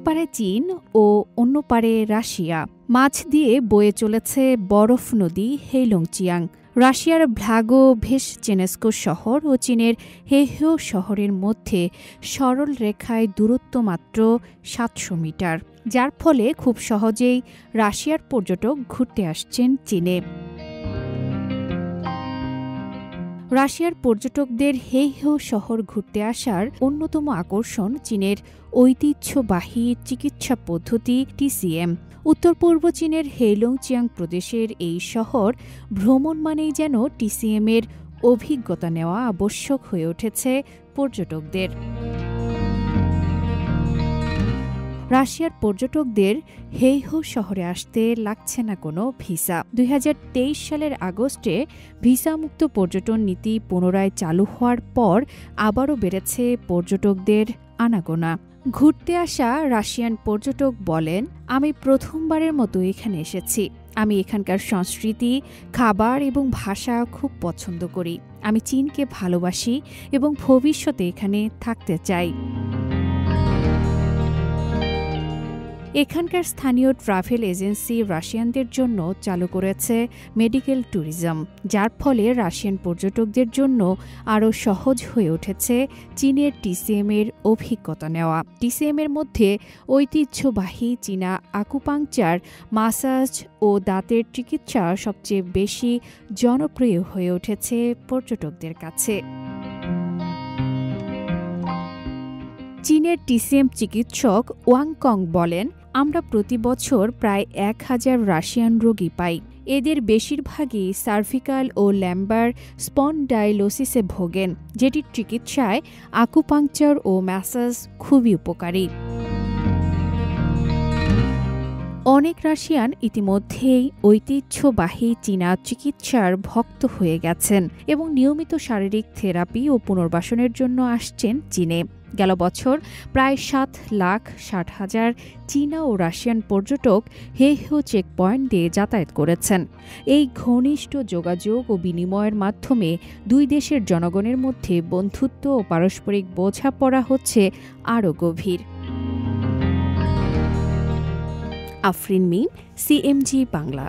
পারে চীন ও অন্য পারে রাশিয়া। মাঝ দিয়ে বয়ে চলেছে বরফ নদী হেইলংজিয়াং। রাশিয়ার ভ্লাগোভেশচেনেস্কো শহর ও চীনের হেহেও শহরের মধ্যে সরল রেখায় দূরত্ব মাত্র ৭০০ মিটার, যার ফলে খুব সহজেই রাশিয়ার পর্যটক ঘুরতে আসছেন চীনে। রাশিয়ার পর্যটকদের হেইহেও শহর ঘুরতে আসার অন্যতম আকর্ষণ চীনের ঐতিহ্যবাহী চিকিৎসা পদ্ধতি টিসিএম। উত্তর পূর্ব চীনের হেইলংজিয়াং প্রদেশের এই শহর ভ্রমণ মানেই যেন টিসিএমের অভিজ্ঞতা নেওয়া আবশ্যক হয়ে উঠেছে পর্যটকদের। রাশিয়ার পর্যটকদের হেইহেও শহরে আসতে লাগছে না কোনো ভিসা। ২০২৩ সালের আগস্টে ভিসামুক্ত পর্যটন নীতি পুনরায় চালু হওয়ার পর আবারও বেড়েছে পর্যটকদের আনাগোনা। ঘুরতে আসা রাশিয়ান পর্যটক বলেন, আমি প্রথমবারের মতো এখানে এসেছি। আমি এখানকার সংস্কৃতি, খাবার এবং ভাষা খুব পছন্দ করি। আমি চীনকে ভালোবাসি এবং ভবিষ্যতে এখানে থাকতে চাই। এখানকার স্থানীয় ট্রাভেল এজেন্সি রাশিয়ানদের জন্য চালু করেছে মেডিকেল ট্যুরিজম, যার ফলে রাশিয়ান পর্যটকদের জন্য আরও সহজ হয়ে উঠেছে চীনের টিসিএমের অভিজ্ঞতা নেওয়া। টিসিএমের মধ্যে ঐতিহ্যবাহী চীনা আকুপাংচার, মাসাজ ও দাঁতের চিকিৎসা সবচেয়ে বেশি জনপ্রিয় হয়ে উঠেছে পর্যটকদের কাছে। চীনের টিসিএম চিকিৎসক ওয়াং কং বলেন, আমরা প্রতি বছর প্রায় ১,০০০ রাশিয়ান রোগী পাই। এদের বেশিরভাগই সার্ভিক্যাল ও ল্যাম্বার স্পন্ডাইলোসিসে ভোগেন, যেটির চিকিৎসায় আকুপাংচার ও ম্যাসাজ খুবই উপকারী। অনেক রাশিয়ান ইতিমধ্যেই ঐতিহ্যবাহী চীনা চিকিৎসার ভক্ত হয়ে গেছেন এবং নিয়মিত শারীরিক থেরাপি ও পুনর্বাসনের জন্য আসছেন চীনে। গেল বছর প্রায় ৭,৬০,০০০ চীনা ও রাশিয়ান পর্যটক হেইহেও চেকপয়েন্ট দিয়ে যাতায়াত করেছেন। এই ঘনিষ্ঠ যোগাযোগ ও বিনিময়ের মাধ্যমে দুই দেশের জনগণের মধ্যে বন্ধুত্ব ও পারস্পরিক বোঝাপড়া হচ্ছে আরও গভীর। আফরিন মিম, সিএমজি বাংলা।